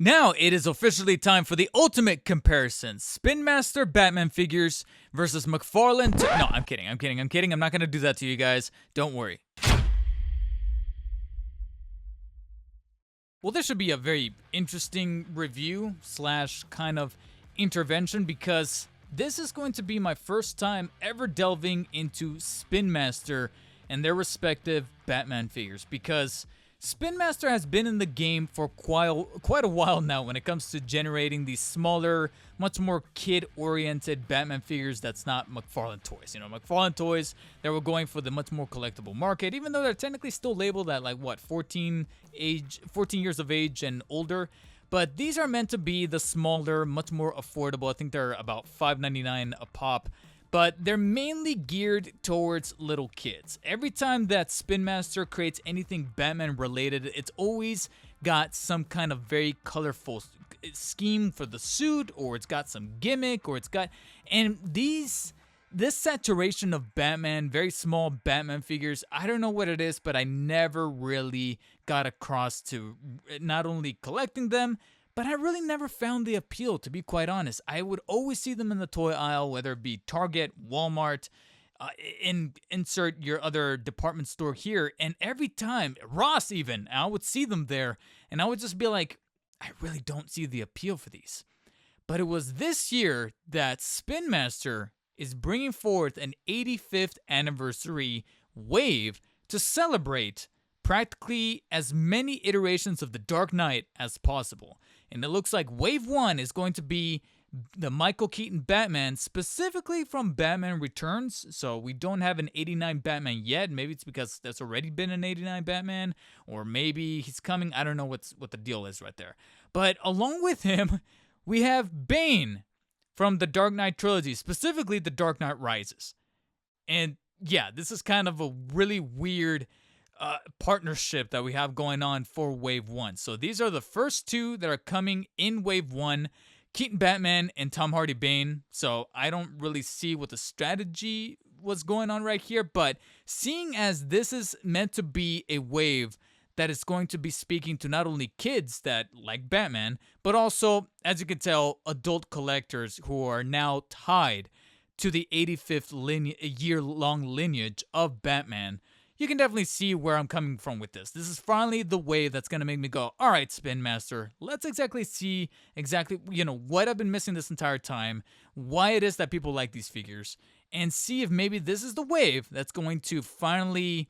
Now it is officially time for the ultimate comparison. Spin Master Batman figures versus McFarlane. No, I'm kidding. I'm not going to do that to you guys. Don't worry. Well, this should be a very interesting review slash kind of intervention because this is going to be my first time ever delving into Spin Master and their respective Batman figures, because Spin Master has been in the game for quite a while now when it comes to generating these smaller, much more kid-oriented Batman figures that's not McFarlane Toys. You know, McFarlane Toys, they were going for the much more collectible market, even though they're technically still labeled at like what, 14 years of age and older. But these are meant to be the smaller, much more affordable. I think they're about $5.99 a pop. But they're mainly geared towards little kids. Every time that Spin Master creates anything Batman related, it's always got some kind of very colorful scheme for the suit, or it's got some gimmick, or it's got... And this saturation of Batman, very small Batman figures, I don't know what it is, but I never really got across to not only collecting them, but I really never found the appeal, to be quite honest. I would always see them in the toy aisle, whether it be Target, Walmart, insert your other department store here, and every time, Ross even, I would see them there, and I would just be like, I really don't see the appeal for these. But it was this year that Spin Master is bringing forth an 85th anniversary wave to celebrate practically as many iterations of the Dark Knight as possible. And it looks like Wave 1 is going to be the Michael Keaton Batman, specifically from Batman Returns. So we don't have an 89 Batman yet. Maybe it's because there's already been an 89 Batman, or maybe he's coming. I don't know what the deal is right there. But along with him, we have Bane from the Dark Knight trilogy, specifically The Dark Knight Rises. And yeah, this is kind of a really weird partnership that we have going on for Wave 1. So these are the first two that are coming in Wave 1, Keaton Batman and Tom Hardy Bane. So I don't really see what the strategy was going on right here, but seeing as this is meant to be a wave that is going to be speaking to not only kids that like Batman, but also, as you can tell, adult collectors who are now tied to the 85th year-long lineage of Batman, you can definitely see where I'm coming from with this. This is finally the wave that's going to make me go, all right, Spin Master, let's see what I've been missing this entire time, why it is that people like these figures, and see if maybe this is the wave that's going to finally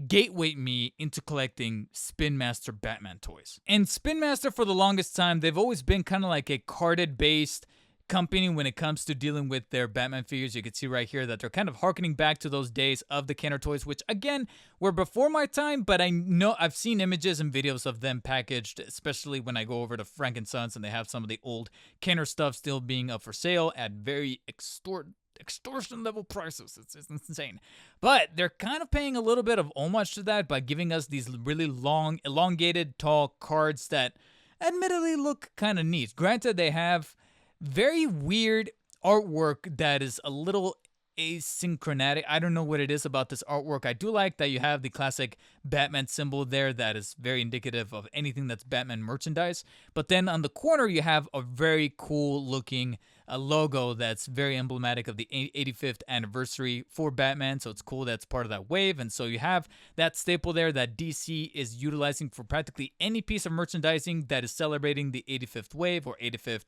gateway me into collecting Spin Master Batman toys. And Spin Master, for the longest time, they've always been kind of like a carded-based company when it comes to dealing with their Batman figures. You can see right here that they're kind of harkening back to those days of the Kenner toys, which again were before my time, but I know I've seen images and videos of them packaged, especially when I go over to Frank and Sons and they have some of the old Kenner stuff still being up for sale at very extortion level prices. It's insane. But they're kind of paying a little bit of homage to that by giving us these really long, elongated, tall cards that admittedly look kind of neat. Granted, they have very weird artwork that is a little asynchronic. I don't know what it is about this artwork. I do like that you have the classic Batman symbol there that is very indicative of anything that's Batman merchandise. But then on the corner, you have a very cool looking logo that's very emblematic of the 85th anniversary for Batman. So it's cool that's part of that wave. And so you have that staple there that DC is utilizing for practically any piece of merchandising that is celebrating the 85th wave or 85th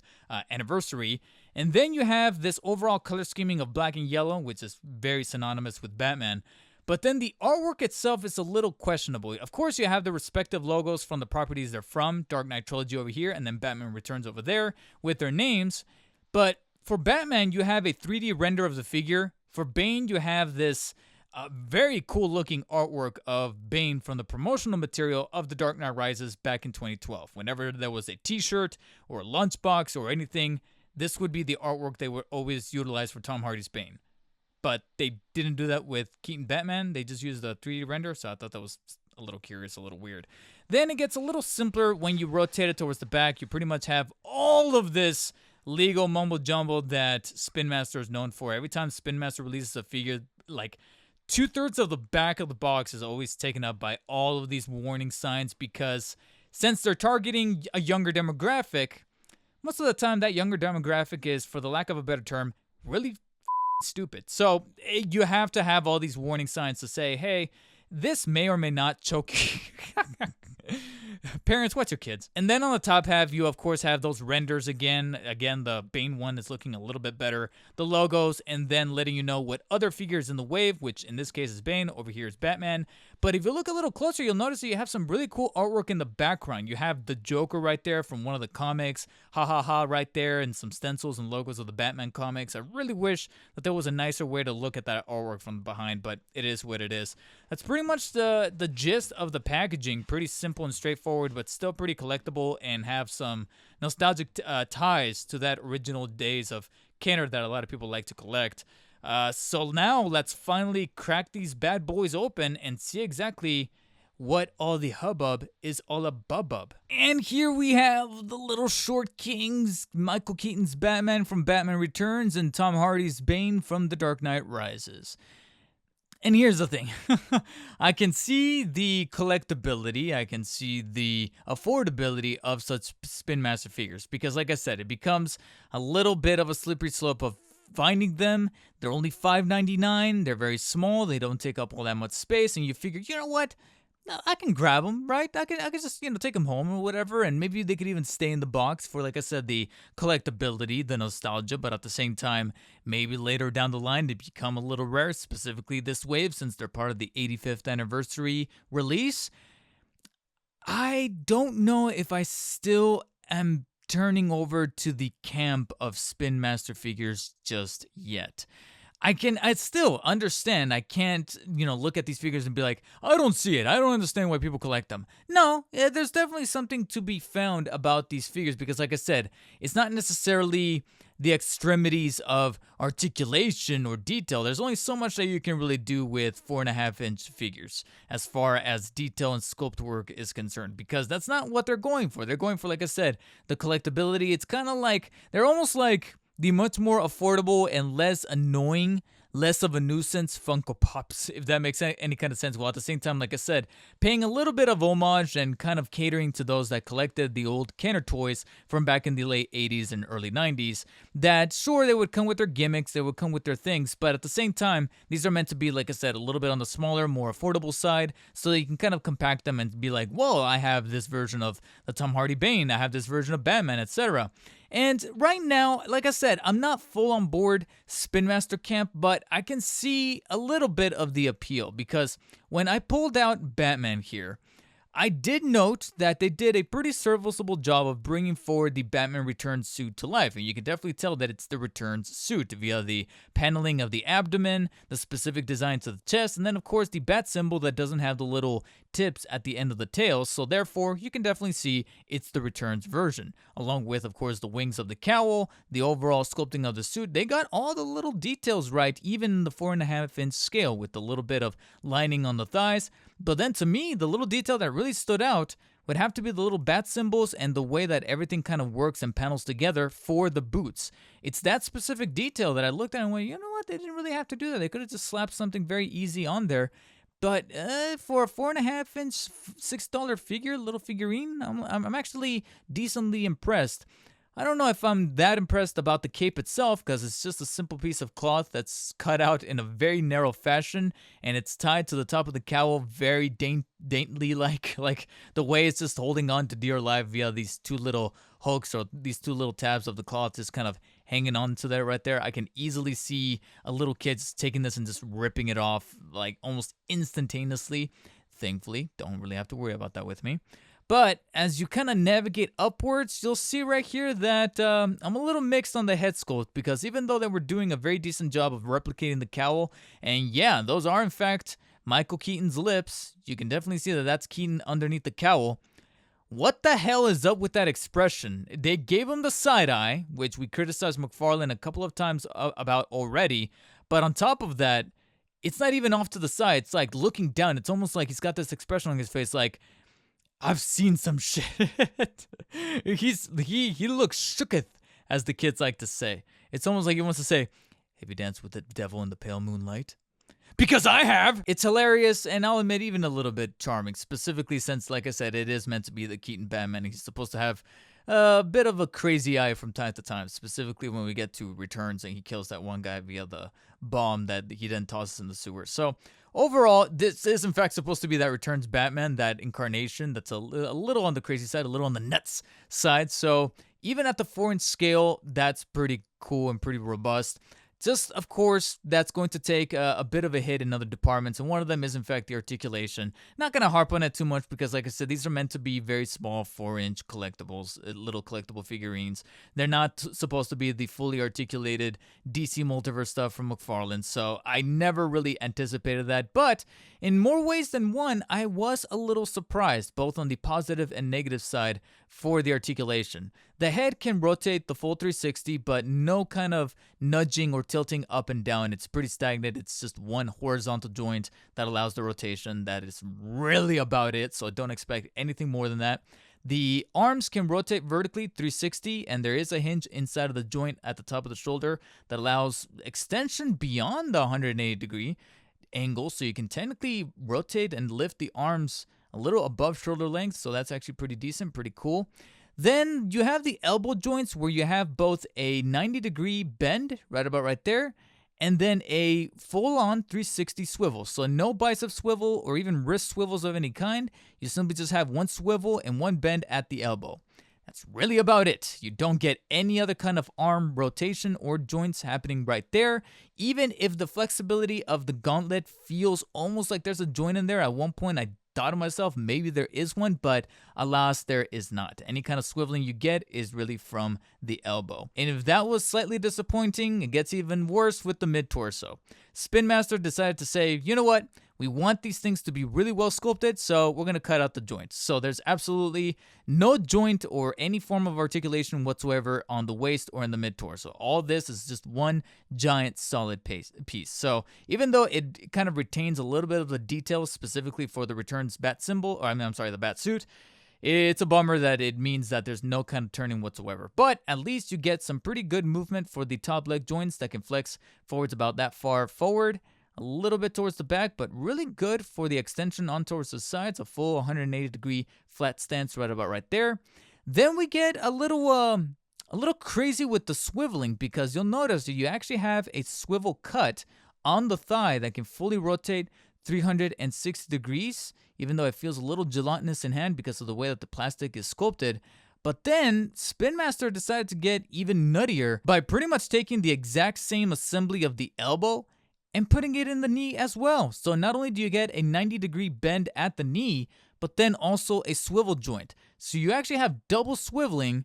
anniversary. And then you have this overall color scheming of black and yellow, which is very synonymous with Batman. But then the artwork itself is a little questionable. Of course, you have the respective logos from the properties they're from, Dark Knight Trilogy over here, and then Batman Returns over there with their names. But for Batman, you have a 3D render of the figure. For Bane, you have this very cool looking artwork of Bane from the promotional material of The Dark Knight Rises back in 2012. Whenever there was a t-shirt or a lunchbox or anything, this would be the artwork they would always utilize for Tom Hardy's Bane. But they didn't do that with Keaton Batman. They just used the 3D render, so I thought that was a little curious, a little weird. Then it gets a little simpler when you rotate it towards the back. You pretty much have all of this legal mumbo jumbo that Spin Master is known for. Every time Spin Master releases a figure, like 2/3 of the back of the box is always taken up by all of these warning signs, because since they're targeting a younger demographic, most of the time that younger demographic is, for the lack of a better term, really stupid. So you have to have all these warning signs to say, hey, this may or may not choke. Parents, watch your kids. And then on the top half, you of course have those renders again. Again, the Bane one is looking a little bit better. The logos, and then letting you know what other figures in the wave, which in this case is Bane, over here is Batman. But if you look a little closer, you'll notice that you have some really cool artwork in the background. You have the Joker right there from one of the comics, ha ha ha right there, and some stencils and logos of the Batman comics. I really wish that there was a nicer way to look at that artwork from behind, but it is what it is. That's pretty much the gist of the packaging. Pretty simple and straightforward, but still pretty collectible and have some nostalgic ties to that original days of Kenner that a lot of people like to collect. So now let's finally crack these bad boys open and see exactly what all the hubbub is all abubub. And here we have the little short kings, Michael Keaton's Batman from Batman Returns and Tom Hardy's Bane from The Dark Knight Rises. And here's the thing. I can see the collectability, I can see the affordability of such Spin Master figures because, like I said, it becomes a little bit of a slippery slope of finding them. They're only $5.99, they're very small, they don't take up all that much space, and you figure, you know what? I can grab them, right? I can just, take them home or whatever, and maybe they could even stay in the box for, like I said, the collectability, the nostalgia, but at the same time, maybe later down the line, they become a little rare, specifically this wave, since they're part of the 85th anniversary release. I don't know if I still am turning over to the camp of Spin Master figures just yet. I still understand. I can't, look at these figures and be like, I don't see it. I don't understand why people collect them. No, there's definitely something to be found about these figures because, like I said, it's not necessarily the extremities of articulation or detail. There's only so much that you can really do with 4.5-inch figures as far as detail and sculpt work is concerned because that's not what they're going for. They're going for, like I said, the collectability. It's kind of like, they're almost like the much more affordable and less annoying, less of a nuisance Funko Pops, if that makes any kind of sense. While at the same time, like I said, paying a little bit of homage and kind of catering to those that collected the old Kenner toys from back in the late 80s and early 90s, that sure, they would come with their gimmicks, they would come with their things, but at the same time, these are meant to be, like I said, a little bit on the smaller, more affordable side, so that you can kind of compact them and be like, whoa, I have this version of the Tom Hardy Bane, I have this version of Batman, etc. And right now, like I said, I'm not full on board Spin Master camp, but I can see a little bit of the appeal because when I pulled out Batman here, I did note that they did a pretty serviceable job of bringing forward the Batman Returns suit to life, and you can definitely tell that it's the Returns suit via the paneling of the abdomen, the specific design to the chest, and then of course the bat symbol that doesn't have the little tips at the end of the tail, so therefore you can definitely see it's the Returns version, along with of course the wings of the cowl, the overall sculpting of the suit. They got all the little details right, even in the 4.5-inch scale with the little bit of lining on the thighs. But then to me, the little detail that really stood out would have to be the little bat symbols and the way that everything kind of works and panels together for the boots. It's that specific detail that I looked at and went, you know what, they didn't really have to do that. They could have just slapped something very easy on there. But for a 4.5-inch $6 figure, little figurine, I'm actually decently impressed. I don't know if I'm that impressed about the cape itself because it's just a simple piece of cloth that's cut out in a very narrow fashion and it's tied to the top of the cowl very daintily like the way it's just holding on to dear life via these two little hooks or these two little tabs of the cloth just kind of hanging on to that right there. I can easily see a little kid just taking this and just ripping it off like almost instantaneously. Thankfully, don't really have to worry about that with me. But as you kind of navigate upwards, you'll see right here that I'm a little mixed on the head sculpt because even though they were doing a very decent job of replicating the cowl, and yeah, those are in fact Michael Keaton's lips, you can definitely see that that's Keaton underneath the cowl. What the hell is up with that expression? They gave him the side eye, which we criticized McFarlane a couple of times about already, but on top of that, it's not even off to the side. It's like looking down. It's almost like he's got this expression on his face like, I've seen some shit. He looks shooketh, as the kids like to say. It's almost like he wants to say, have you danced with the devil in the pale moonlight? because I have. It's hilarious, and I'll admit even a little bit charming, specifically since, like I said, it is meant to be the Keaton Batman. He's supposed to have a bit of a crazy eye from time to time, specifically when we get to Returns and he kills that one guy via the bomb that he then tosses in the sewer. So overall, this is in fact supposed to be that Returns Batman, that incarnation that's a little on the crazy side, a little on the nuts side. So even at the 4-inch scale, that's pretty cool and pretty robust. Just, of course, that's going to take a bit of a hit in other departments, and one of them is, in fact, the articulation. Not going to harp on it too much because, like I said, these are meant to be very small 4-inch collectibles, little collectible figurines. They're not supposed to be the fully articulated DC Multiverse stuff from McFarlane, so I never really anticipated that. But in more ways than one, I was a little surprised, both on the positive and negative side for the articulation. The head can rotate the full 360, but no kind of nudging or tilting up and down. It's pretty stagnant. It's just one horizontal joint that allows the rotation. That is really about it, so don't expect anything more than that. The arms can rotate vertically 360, and there is a hinge inside of the joint at the top of the shoulder that allows extension beyond the 180-degree angle, so you can technically rotate and lift the arms a little above shoulder length, so that's actually pretty decent, pretty cool. Then you have the elbow joints where you have both a 90-degree bend, right about right there, and then a full-on 360 swivel. So no bicep swivel or even wrist swivels of any kind. You simply just have one swivel and one bend at the elbow. That's really about it. You don't get any other kind of arm rotation or joints happening right there. Even if the flexibility of the gauntlet feels almost like there's a joint in there. At one point, I thought to myself, maybe there is one, but alas, there is not. Any kind of swiveling you get is really from the elbow. And if that was slightly disappointing, it gets even worse with the mid-torso. Spin Master decided to say, you know what? We want these things to be really well sculpted, so we're going to cut out the joints. So there's absolutely no joint or any form of articulation whatsoever on the waist or in the mid-torso. All this is just one giant solid piece. So even though it kind of retains a little bit of the details specifically for the Returns bat symbol, or the bat suit, it's a bummer that it means that there's no kind of turning whatsoever. But at least you get some pretty good movement for the top leg joints that can flex forwards about that far forward. A little bit towards the back, but really good for the extension on towards the sides. A full 180-degree flat stance right about right there. Then we get a little crazy with the swiveling, because you'll notice that you actually have a swivel cut on the thigh that can fully rotate 360 degrees, even though it feels a little gelatinous in hand because of the way that the plastic is sculpted. But then Spin Master decided to get even nuttier by pretty much taking the exact same assembly of the elbow and putting it in the knee as well. So not only do you get a 90-degree bend at the knee, but then also a swivel joint. So you actually have double swiveling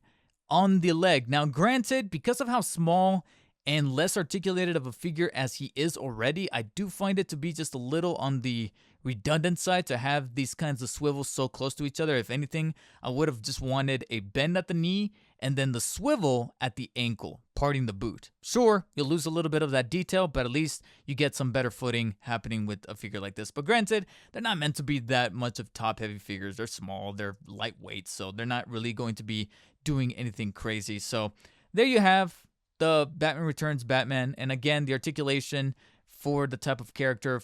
on the leg. Now granted, because of how small and less articulated of a figure as he is already, I do find it to be just a little on the redundant side to have these kinds of swivels so close to each other. If anything, I would have just wanted a bend at the knee and then the swivel at the ankle, parting the boot. Sure, you'll lose a little bit of that detail, but at least you get some better footing happening with a figure like this. But granted, they're not meant to be that much of top-heavy figures. They're small, they're lightweight, so they're not really going to be doing anything crazy. So there you have the Batman Returns Batman, and again, the articulation for the type of character.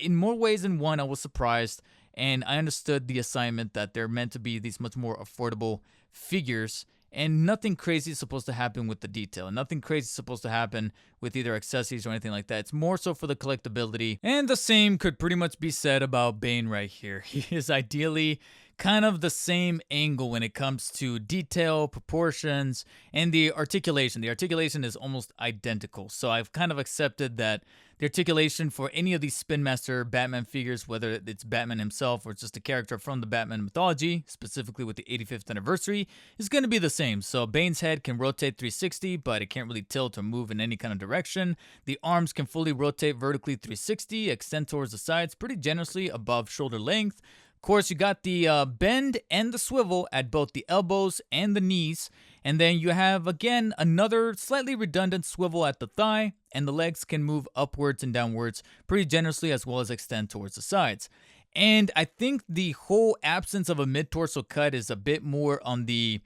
In more ways than one, I was surprised, and I understood the assignment that they're meant to be these much more affordable figures, and nothing crazy is supposed to happen with the detail. Nothing crazy is supposed to happen with either accessories or anything like that. It's more so for the collectability, and the same could pretty much be said about Bane right here. He is ideally kind of the same angle when it comes to detail, proportions, and the articulation. The articulation is almost identical, so I've kind of accepted that the articulation for any of these Spin Master Batman figures, whether it's Batman himself or it's just a character from the Batman mythology, specifically with the 85th anniversary, is going to be the same. So Bane's head can rotate 360, but it can't really tilt or move in any kind of direction. The arms can fully rotate vertically 360, extend towards the sides pretty generously above shoulder length. Of course, you got the bend and the swivel at both the elbows and the knees. And then you have, again, another slightly redundant swivel at the thigh, and the legs can move upwards and downwards pretty generously as well as extend towards the sides. And I think the whole absence of a mid-torso cut is a bit more on the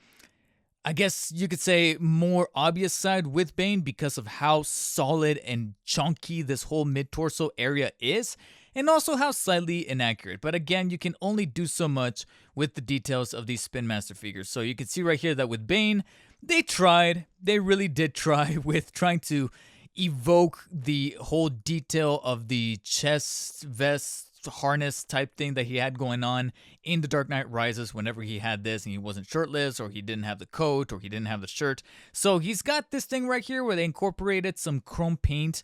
I guess you could say, more obvious side with Bane because of how solid and chunky this whole mid torso area is, and also how slightly inaccurate. But again, you can only do so much with the details of these Spin Master figures. So you can see right here that with Bane, they tried, they really did try with trying to evoke the whole detail of the chest vest harness type thing that he had going on in The Dark Knight Rises whenever he had this and he wasn't shirtless, or he didn't have the coat, or he didn't have the shirt. So he's got this thing right here where they incorporated some chrome paint,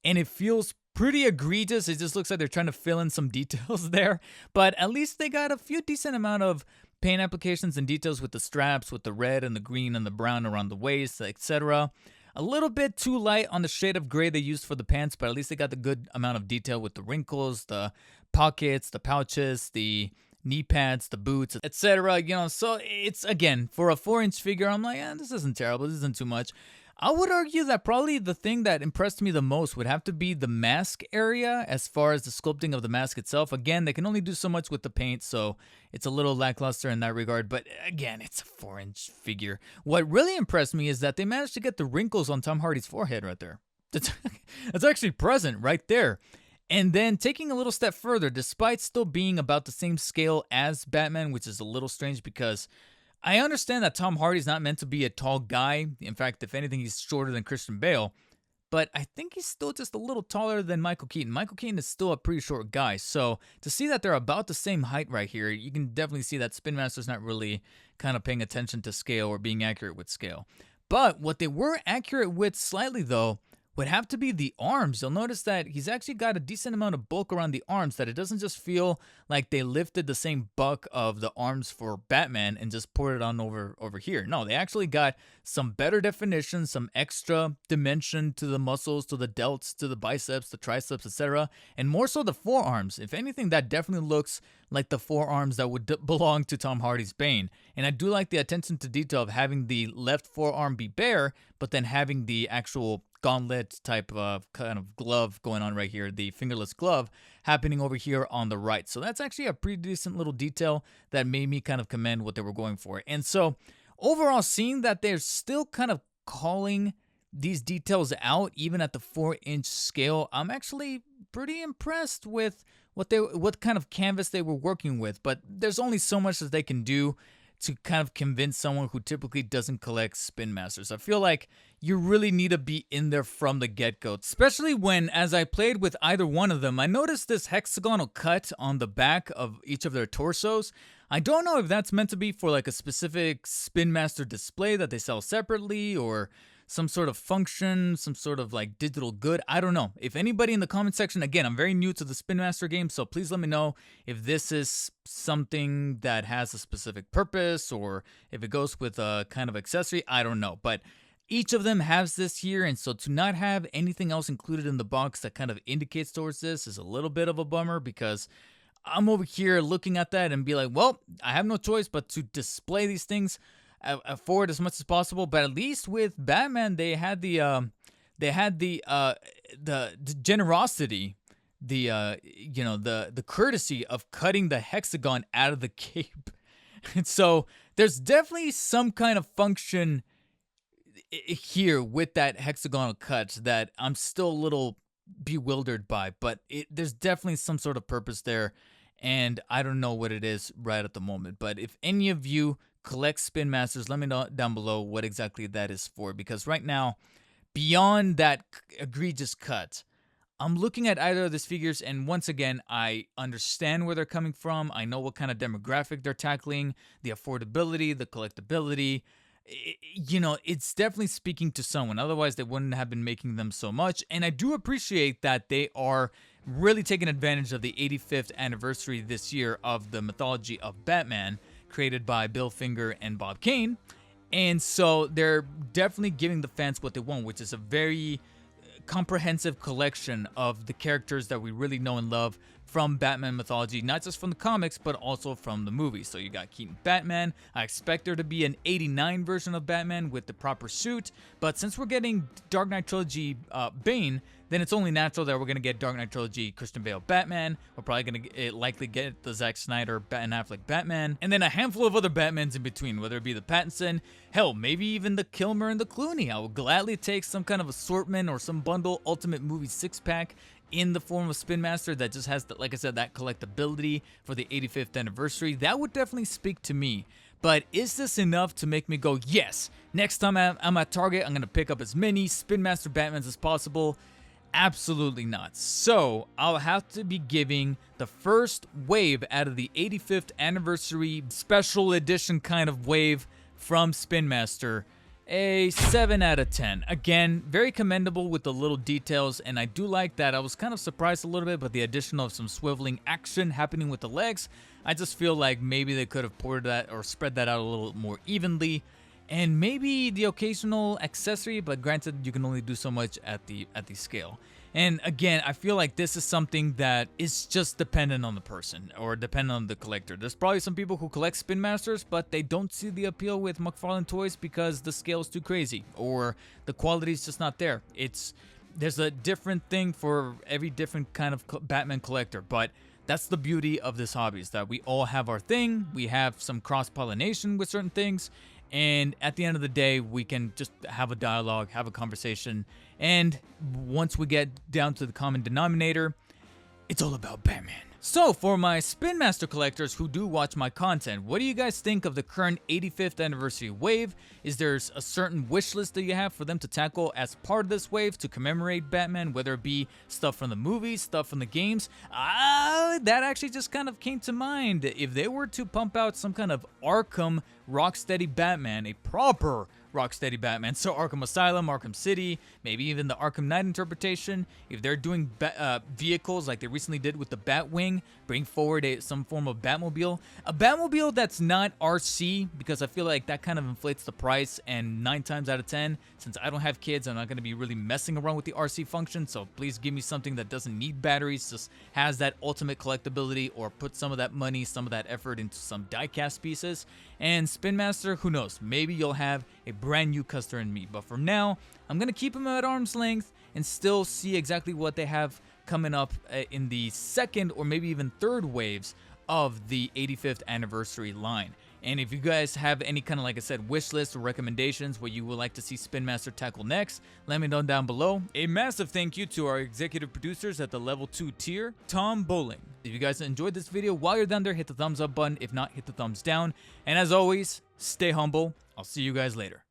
and it feels pretty egregious. It just looks like they're trying to fill in some details there, but at least they got a few decent amount of paint applications and details with the straps, with the red and the green and the brown around the waist, etc. A little bit too light on the shade of gray they used for the pants, but at least they got the good amount of detail with the wrinkles, the pockets, the pouches, the knee pads, the boots, etc. So it's, again, for a 4-inch figure, I'm like, this isn't terrible. This isn't too much. I would argue that probably the thing that impressed me the most would have to be the mask area, as far as the sculpting of the mask itself. Again, they can only do so much with the paint, so it's a little lackluster in that regard. But again, it's a 4-inch figure. What really impressed me is that they managed to get the wrinkles on Tom Hardy's forehead right there. That's actually present right there. And then taking a little step further, despite still being about the same scale as Batman, which is a little strange because I understand that Tom Hardy's not meant to be a tall guy. In fact, if anything, he's shorter than Christian Bale. But I think he's still just a little taller than Michael Keaton. Michael Keaton is still a pretty short guy. So to see that they're about the same height right here, you can definitely see that Spin Master's not really kind of paying attention to scale or being accurate with scale. But what they were accurate with slightly, though, would have to be the arms. You'll notice that he's actually got a decent amount of bulk around the arms, that it doesn't just feel like they lifted the same buck of the arms for Batman and just poured it on over here. No, they actually got some better definition, some extra dimension to the muscles, to the delts, to the biceps, the triceps, etc. And more so the forearms. If anything, that definitely looks like the forearms that would belong to Tom Hardy's Bane. And I do like the attention to detail of having the left forearm be bare, but then having the actual gauntlet type of kind of glove going on right here, the fingerless glove happening over here on the right. So that's actually a pretty decent little detail that made me kind of commend what they were going for. And so overall, seeing that they're still kind of calling these details out even at the 4-inch scale, I'm actually pretty impressed with what kind of canvas they were working with. But there's only so much that they can do to kind of convince someone who typically doesn't collect Spin Masters. I feel like you really need to be in there from the get-go, especially when, as I played with either one of them, I noticed this hexagonal cut on the back of each of their torsos. I don't know if that's meant to be for like a specific Spin Master display that they sell separately, or some sort of function, some sort of like digital good. I don't know. If anybody in the comment section, again, I'm very new to the Spin Master game, so please let me know if this is something that has a specific purpose, or if it goes with a kind of accessory. I don't know. But each of them has this here, and so to not have anything else included in the box that kind of indicates towards this is a little bit of a bummer, because I'm over here looking at that and be like, well, I have no choice but to display these things forward as much as possible. But at least with Batman, they had the generosity, the courtesy of cutting the hexagon out of the cape. And so there's definitely some kind of function here with that hexagonal cut that I'm still a little bewildered by, but there's definitely some sort of purpose there, and I don't know what it is right at the moment. But if any of you collect Spin Masters, let me know down below what exactly that is for, because right now, beyond that egregious cut, I'm looking at either of these figures, and once again, I understand where they're coming from. I know what kind of demographic they're tackling, the affordability, the collectability. It's definitely speaking to someone. Otherwise, they wouldn't have been making them so much. And I do appreciate that they are really taking advantage of the 85th anniversary this year of the mythology of Batman, created by Bill Finger and Bob Kane. And so they're definitely giving the fans what they want, which is a very comprehensive collection of the characters that we really know and love from Batman mythology, not just from the comics, but also from the movies. So you got Keaton Batman. I expect there to be an 89 version of Batman with the proper suit, but since we're getting Dark Knight Trilogy Bane, then it's only natural that we're going to get Dark Knight Trilogy Christian Bale Batman. We're probably going to likely get the Zack Snyder Ben Affleck Batman, and then a handful of other Batmans in between, whether it be the Pattinson, hell, maybe even the Kilmer and the Clooney. I would gladly take some kind of assortment or some bundle Ultimate Movie 6-pack in the form of Spin Master that just has, like I said, that collectability for the 85th anniversary. That would definitely speak to me. But is this enough to make me go, yes, next time I'm at Target, I'm going to pick up as many Spin Master Batmans as possible? Absolutely not. So I'll have to be giving the first wave out of the 85th anniversary special edition kind of wave from Spin Master a 7 out of 10. Again, very commendable with the little details, and I do like that. I was kind of surprised a little bit by the addition of some swiveling action happening with the legs. I just feel like maybe they could have poured that or spread that out a little more evenly. And maybe the occasional accessory, but granted, you can only do so much at the scale. And again, I feel like this is something that is just dependent on the person or dependent on the collector. There's probably some people who collect Spin Masters, but they don't see the appeal with McFarlane toys because the scale is too crazy or the quality is just not there. There's a different thing for every different kind of Batman collector, but that's the beauty of this hobby, is that we all have our thing. We have some cross-pollination with certain things. And at the end of the day, we can just have a dialogue, have a conversation. And once we get down to the common denominator, it's all about Batman. So for my Spin Master collectors who do watch my content, what do you guys think of the current 85th anniversary wave? Is there a certain wish list that you have for them to tackle as part of this wave to commemorate Batman, whether it be stuff from the movies, stuff from the games? That actually just kind of came to mind. If they were to pump out some kind of Arkham Rocksteady Batman, a proper Rocksteady Batman, so Arkham Asylum, Arkham City, maybe even the Arkham Knight interpretation, if they're doing vehicles like they recently did with the Batwing, bring forward some form of Batmobile. A Batmobile that's not RC, because I feel like that kind of inflates the price, and 9 times out of 10, since I don't have kids, I'm not going to be really messing around with the RC function, so please give me something that doesn't need batteries, just has that ultimate collectability, or put some of that money, some of that effort into some die-cast pieces. And Spin Master, who knows, maybe you'll have a brand new customer in me, but for now, I'm going to keep them at arm's length and still see exactly what they have coming up in the second or maybe even third waves of the 85th anniversary line. And if you guys have any kind of, like I said, wish list or recommendations what you would like to see Spin Master tackle next, let me know down below. A massive thank you to our executive producers at the level 2 tier, Tom Bowling. If you guys enjoyed this video, while you're down there, hit the thumbs up button. If not, hit the thumbs down. And as always, stay humble. I'll see you guys later.